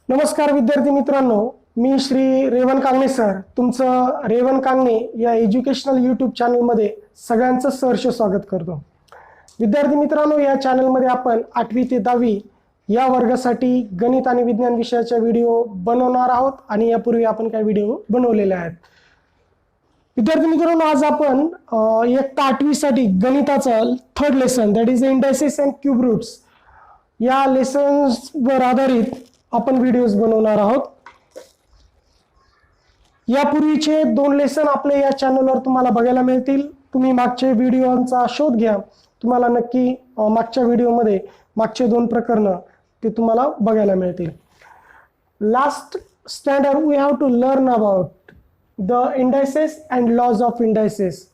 नमस्कार विद्यार्थी मित्रांनो, मी श्री रेवण कांगणे सर तुमचं रेवण कांगणे या एज्युकेशनल यूट्यूब चॅनलमध्ये सगळ्यांचं सहर्ष स्वागत करतो. विद्यार्थी मित्रांनो, या चॅनलमध्ये आपण 8वी ते 10वी या वर्गासाठी गणित आणि विज्ञान विषयाचा व्हिडिओ बनवणार आहोत आणि यापूर्वी आपण काही व्हिडिओ बनवलेले आहेत. विद्यार्थी मित्रांनो, आज आपण इयत्ता 8वी साठी गणिताचं third lesson that is indices and cube roots या लेसन्सवर आधारित आपण व्हिडिओज बनवणार आहोत. यापूर्वीचे 2 लेसन आपले या चॅनलवर तुम्हाला बघायला मिळतील. तुम्ही मागच्या व्हिडिओचा शोध घ्या, तुम्हाला नक्की मागच्या व्हिडिओमध्ये मागचे 2 प्रकरणं ते तुम्हाला बघायला मिळतील. Last standard we have to learn about the indices and laws of indices.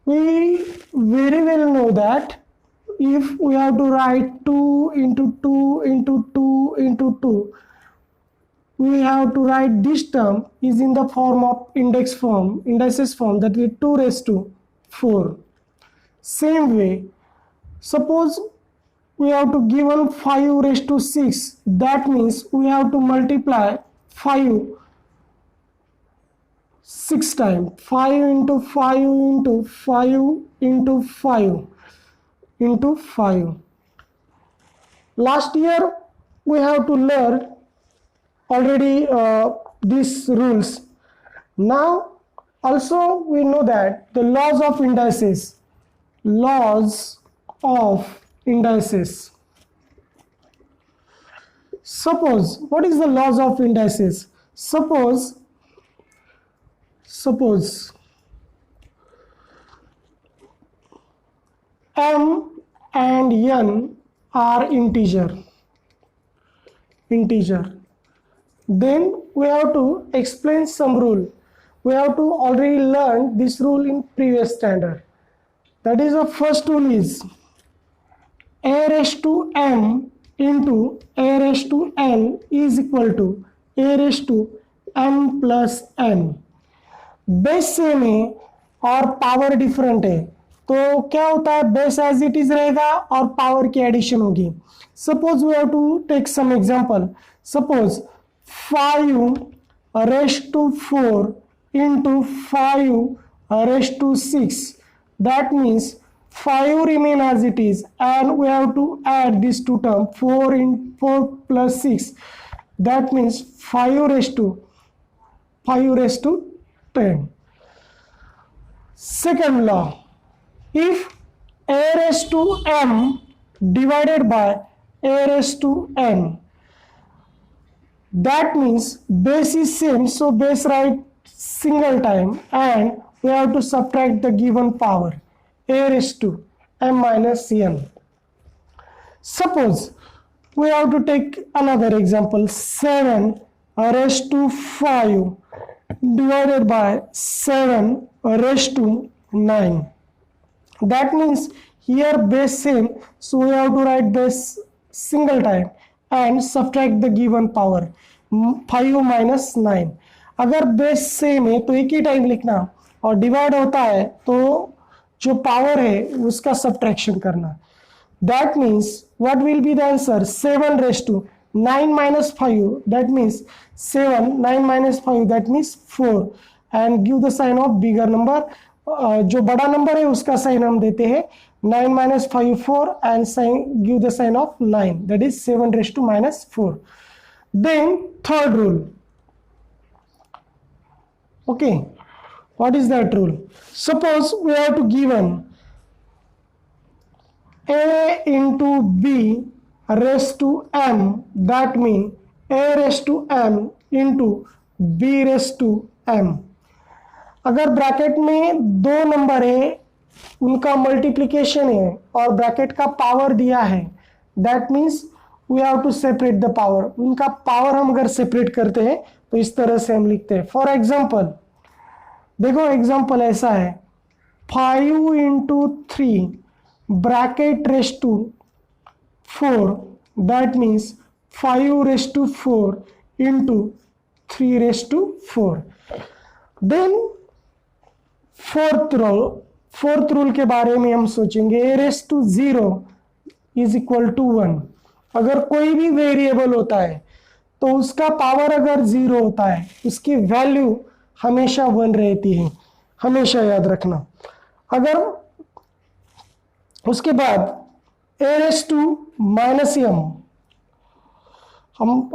We very well know that if we have to write 2 into 2 into 2 into 2, we have to write this term is in the form of indices form, that is 2 raised to 4. Same way, suppose we have to given 5 raised to 6, that means we have to multiply 5 6 times, 5 into 5 into 5 into 5 into 5. Last year we have to learn already these rules. Now also we know that the laws of indices. Suppose, what is the laws of indices? Suppose m and n are integer, then we have to explain some rule. We have to already learn this rule in previous standard. That is, the first rule is a raised to m into a raised to n is equal to a raised to m plus n. Base same है और power different है, तो क्या होता है, base as it is रहेगा और power की एडिशन होगी. Suppose we have to take some example. Suppose 5 raised to 4 into 5 raised to 6, that means 5 remain as it is and we have to add these two terms, 4 plus 6, that means 5 raised to 10. Second law, if a raised to m divided by a raised to n, that means base is same, so base write single time and we have to subtract the given power, a raised to m minus n. Suppose we have to take another example, 7 raised to 5 divided by 7 raised to 9. That means here base same, so we have to write base single time and subtract the given power, 5 minus 9. अगर base same है तो एक ही time लिखना और divide होता है तो जो पावर है उसका सब्ट्रैक्शन करना. That means what will be the answer, 7 raised to 9 minus 5, that means 7, 9 minus 5, that means 4, and give the sign of bigger number. जो बड़ा नंबर है उसका साइन हम देते हैं 9 minus 5 4 and give the sign of 9, that is 7 raised to minus 4. Then third rule. Okay, what is that rule? Suppose we have to given a into b raised to m, that means a raised to m into b raised to m. अगर bracket में 2 number है, उनका multiplication है और bracket का power दिया है, that means we have to separate the power. उनका पावर हम अगर सेपरेट करते हैं तो इस तरह से हम लिखते हैं. फॉर एग्जाम्पल देखो, एग्जाम्पल ऐसा है, 5 into 3 bracket raised to 4, that means 5 raised to 4 into 3 raised to 4. Then fourth rule के बारे में हम सोचेंगे, a raised to 0 is equal to 1. अगर कोई भी वेरिएबल होता है तो उसका पावर अगर 0 होता है उसकी वैल्यू हमेशा 1 रहती है, हमेशा याद रखना। अगर उसके बाद a raised to minus m, हम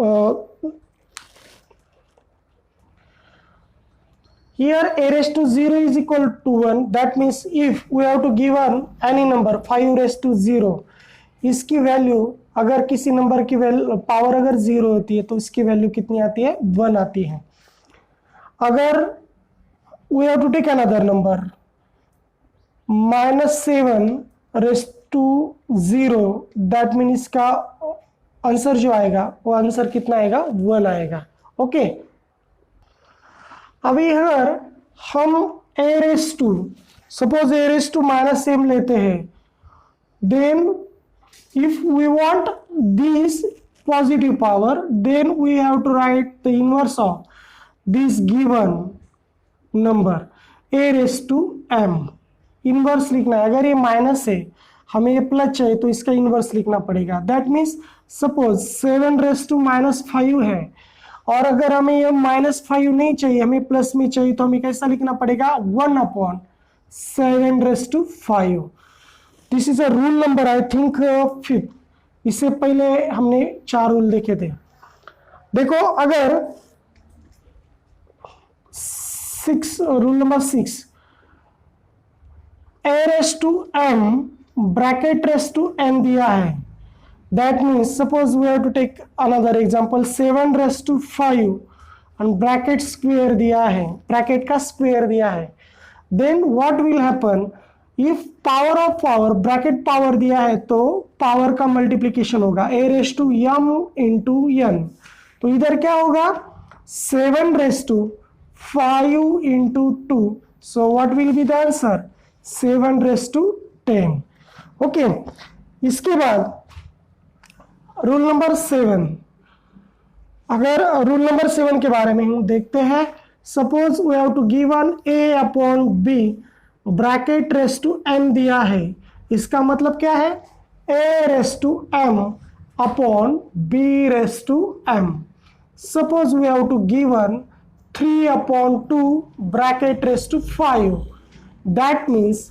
here a raised to 0 is equal to 1, that means if we have to give any number 5 raised to 0, इसकी वैल्यू अगर किसी नंबर की पावर अगर 0 होती है तो इसकी वैल्यू कितनी आती है, 1 आती है। अगर we have to take another number -7 raised to 0, that means इसका आंसर जो आएगा वो आंसर कितना आएगा, 1 आएगा। ओके, अभी अगर हम a raised to, suppose a raised to -m लेते हैं, then if we want this positive power, then we have to write the inverse of this given number a raised to m। Inverse लिखना है। अगर ये minus है, हमें ये plus चाहिए तो इसका इनवर्स लिखना पड़ेगा। That means suppose 7 raise to -5 है, और अगर हमें ये -5 नहीं चाहिए, हमें प्लस में चाहिए, तो हमें कैसा लिखना पड़ेगा, 1/7 raise to 5। This is a rule number I think 5। इससे पहले हमने 4 रूल देखे थे। देखो, अगर 6, rule number 6, a raise to m bracket raise to n दिया है, that means suppose we have to take another example 7 raise to 5 और ब्रैकेट स्क्वायर दिया है, ब्रैकेट का स्क्वायर दिया है। Then what will happen, if power of power, bracket power दिया है तो पावर का मल्टीप्लीकेशन होगा, a raise to m into n। तो इधर क्या होगा, 7 raise to 5 into 2, so what will be the answer, 7 raise to 10। Okay, इसके बाद रूल नंबर 7, अगर रूल नंबर 7 के बारे में हम देखते हैं, suppose we have to given a/b bracket raise to m दिया है, इसका मतलब क्या है, a raise to m upon b raise to m। Suppose we have to given 3/2 bracket raise to 5, that means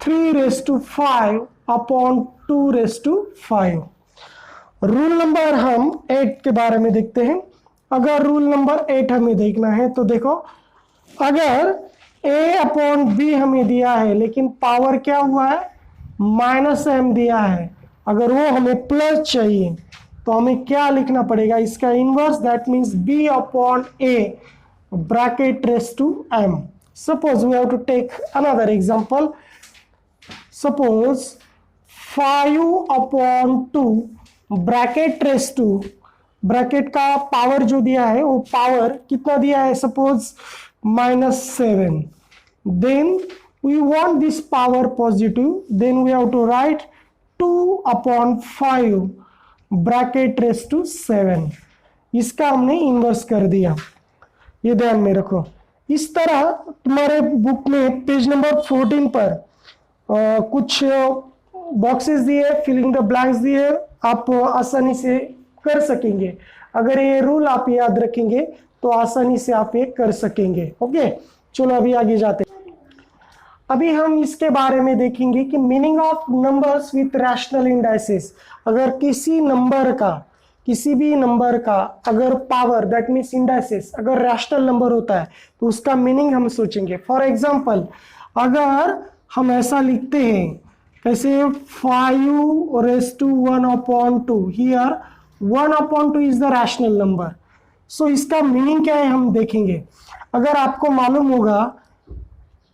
3 raise to 5 upon 2 raise to 5। Rule number हम 8 के बारे में देखते हैं। अगर रूल नंबर 8 हमें देखना है तो देखो, अगर a/b हमें दिया है लेकिन पावर क्या हुआ है, -m दिया है, अगर वो हमें प्लस चाहिए तो हमें क्या लिखना पड़ेगा, इसका inverse, that means b/a bracket raise to m। Suppose we have to take another example, suppose 5/2 bracket raise to, bracket का पावर जो दिया है वो पावर कितना दिया है, suppose -7। Then we want this power positive, then we have to write 2/5 bracket raise to 7। इसका हमने इन्वर्स कर दिया, ये ध्यान में रखो। इस तरह तुम्हारे बुक में पेज नंबर 14 पर कुछ बॉक्सेस दिए, फिलिंग द ब्लैंक्स दिए, आप आसानी से कर सकेंगे। अगर ये रूल आप याद रखेंगे तो आसानी से आप ये कर सकेंगे। ओके, चलो अभी आगे जाते हैं। अभी हम इसके बारे में देखेंगे कि meaning of numbers with rational indices. अगर किसी नंबर का, किसी भी नंबर का अगर पावर, दैट मीन्स इंडाइसेस, अगर रैशनल नंबर होता है तो उसका मीनिंग हम सोचेंगे। फॉर एग्जाम्पल, अगर हम ऐसा लिखते हैं, कैसे, 5 raise to 1/2, here 1/2 is the rational number. So इसका मीनिंग क्या है हम देखेंगे। अगर आपको मालूम होगा,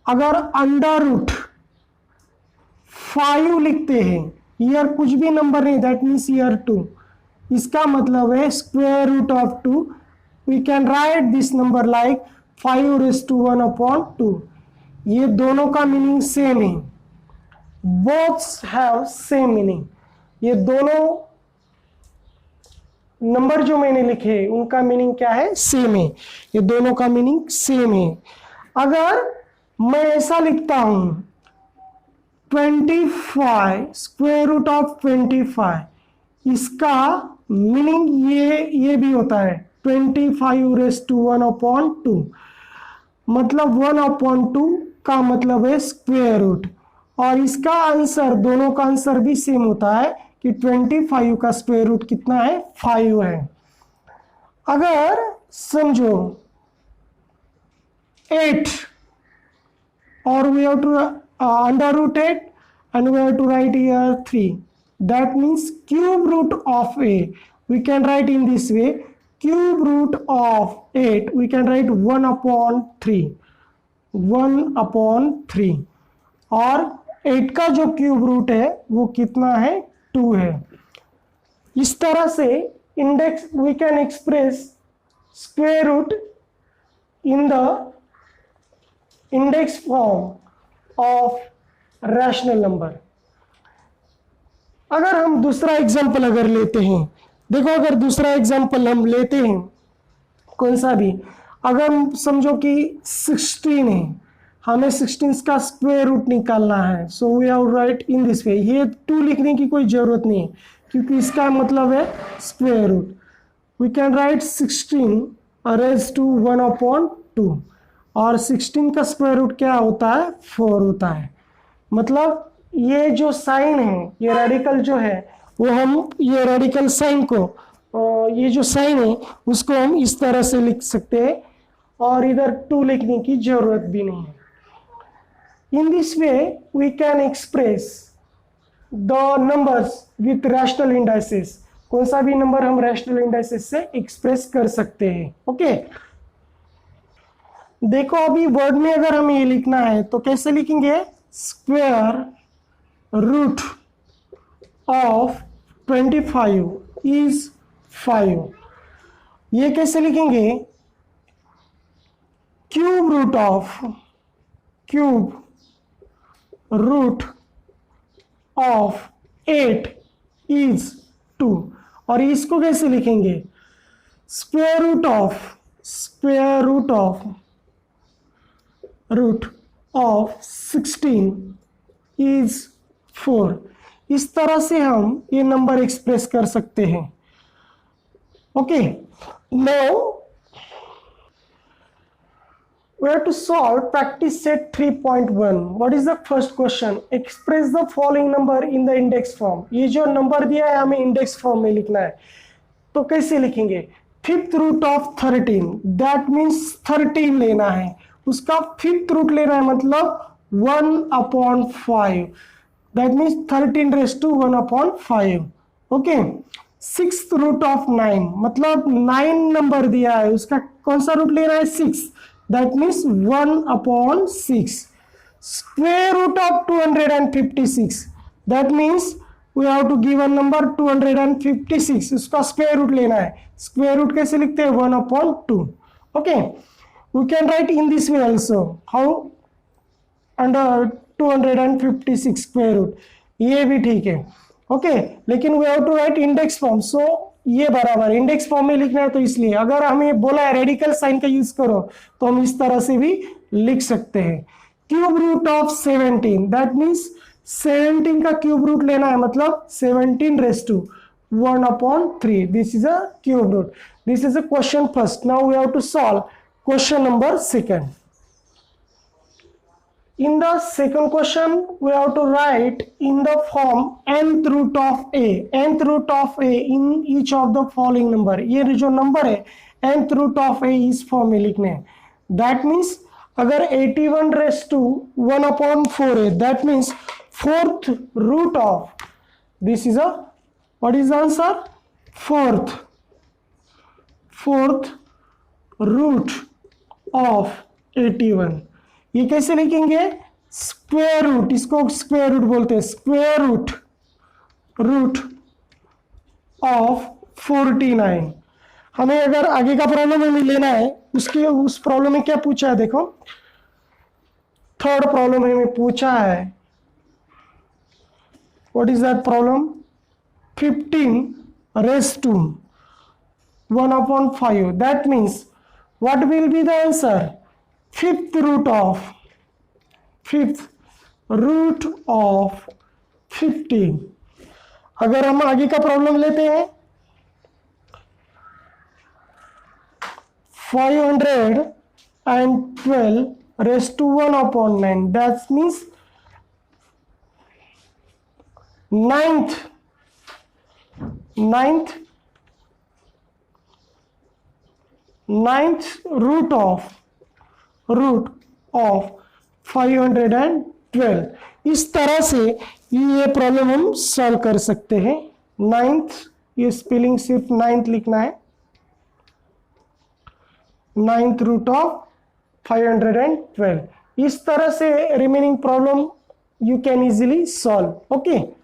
अगर √5 लिखते हैं, हियर कुछ भी नंबर नहीं, दैट मीन्स हियर 2, इसका मतलब है square root of 2। We can write this number like 5 raise to 1/2। ये दोनों का मीनिंग सेम है, बोथ हैव सेम मीनिंग। ये दोनों नंबर जो मैंने लिखे उनका मीनिंग क्या है, सेम है, ये दोनों का मीनिंग सेम है। अगर मैं ऐसा लिखता हूं 25 स्क्वायर रूट ऑफ 25, इसका मीनिंग ये भी होता है 25 रेस टू 1/2, मतलब 1/2 का मतलब है स्क्वायर रूट, और इसका आंसर, दोनों का आंसर भी सेम होता है कि 25 का स्क्वायर रूट कितना है, 5 है। अगर समझो 8 और we have to under root 8 and we have to write here 3, that means cube root of a, we can write in this way, cube root of 8 we can write 1/3, 1/3, और 8 का जो cube root है वो कितना है, 2 है। इस तरह से index we can express square root in the index form of rational number. अगर हम दूसरा एग्जांपल अगर लेते हैं, देखो अगर दूसरा एग्जांपल हम लेते हैं कौन सा भी, अगर समझो कि 16 है, हमें 16 का स्क्वायर रूट निकालना है, so we have write in this way. ये 2 लिखने की कोई ज़रूरत नहीं है क्योंकि इसका मतलब है square root. We can write 16 raise to 1/2, और 16 का स्क्वायर रूट क्या होता है, 4 होता है। मतलब ये जो साइन है, ये रेडिकल जो है वो हम, ये रेडिकल साइन को, ये जो साइन है उसको हम इस तरह से लिख सकते हैं, और इधर 2 लिखने की जरूरत भी नहीं है। In this way we can express the numbers with rational indices. कौन सा भी नंबर हम रैशनल इंडाइसेस से एक्सप्रेस कर सकते हैं। ओके, देखो अभी वर्ड में अगर हमें ये लिखना है तो कैसे लिखेंगे, स्क्वायर रूट ऑफ 25 इज 5। ये कैसे लिखेंगे, क्यूब रूट ऑफ 8 इज 2, और इसको कैसे लिखेंगे, स्क्वायर रूट ऑफ 16 इज 4। इस तरह से हम ये नंबर एक्सप्रेस कर सकते हैं। Okay, now we have to solve practice set 3.1. what is the first question, express the following number in the index form। ये जो नंबर दिया है हमें इंडेक्स फॉर्म में लिखना है, तो कैसे लिखेंगे, 5th root of 13, that means 13 लेना है, उसका 5th रूट लेना है, मतलब 1/5, that means 13 raise to 1/5। Okay, 6th root of 9, मतलब 9 नंबर दिया है, उसका कौन सा रूट लेना है, 6, that means 1/6। square root of 256, that means we have to give a number 256, उसका स्क्वायर रूट लेना है। स्क्वायर रूट कैसे लिखते हैं, 1/2। Okay, we can write in this way also, how, under 256 square root, ये भी ठीक है। ओके, लेकिन we have to write index form, so ये बराबर इंडेक्स फॉर्म में लिखना है, तो इसलिए अगर हमें बोला है रेडिकल साइन का यूज करो तो हम इस तरह से भी लिख सकते हैं। Cube root of 17, that means 17 का क्यूब रूट लेना है, मतलब 17 raise to 1/3, this is a cube root. This is a question first. Now we have to solve question number second. In the second question, we have to write in the form nth root of a, nth root of a in each of the following number। ये जो number है nth root of a इस form में लिखने हैं। That means अगर 81 raise to 1/4 है, that means 4th root of, this is a, what is the answer, 4th root of 81। ये कैसे लिखेंगे, स्क्वायर रूट, इसको स्क्वायर रूट बोलते हैं, स्क्वायर रूट ऑफ 49। हमें अगर आगे का प्रॉब्लम हमें लेना है, उसके उस प्रॉब्लम में क्या पूछा है, देखो थर्ड प्रॉब्लम हमें पूछा है, what is that problem, 15 raise to 1/5, that means what will be the answer, 5th root of 15। अगर हम आगे का प्रॉब्लम लेते हैं, 512 raised to 1/9, that means ninth root of 512। इस तरह से ये प्रॉब्लम हम सॉल्व कर सकते हैं। नाइन्थ, ये स्पेलिंग सिर्फ नाइन्थ लिखना है, नाइन्थ रूट ऑफ 512। इस तरह से remaining problem you can easily solve. Okay.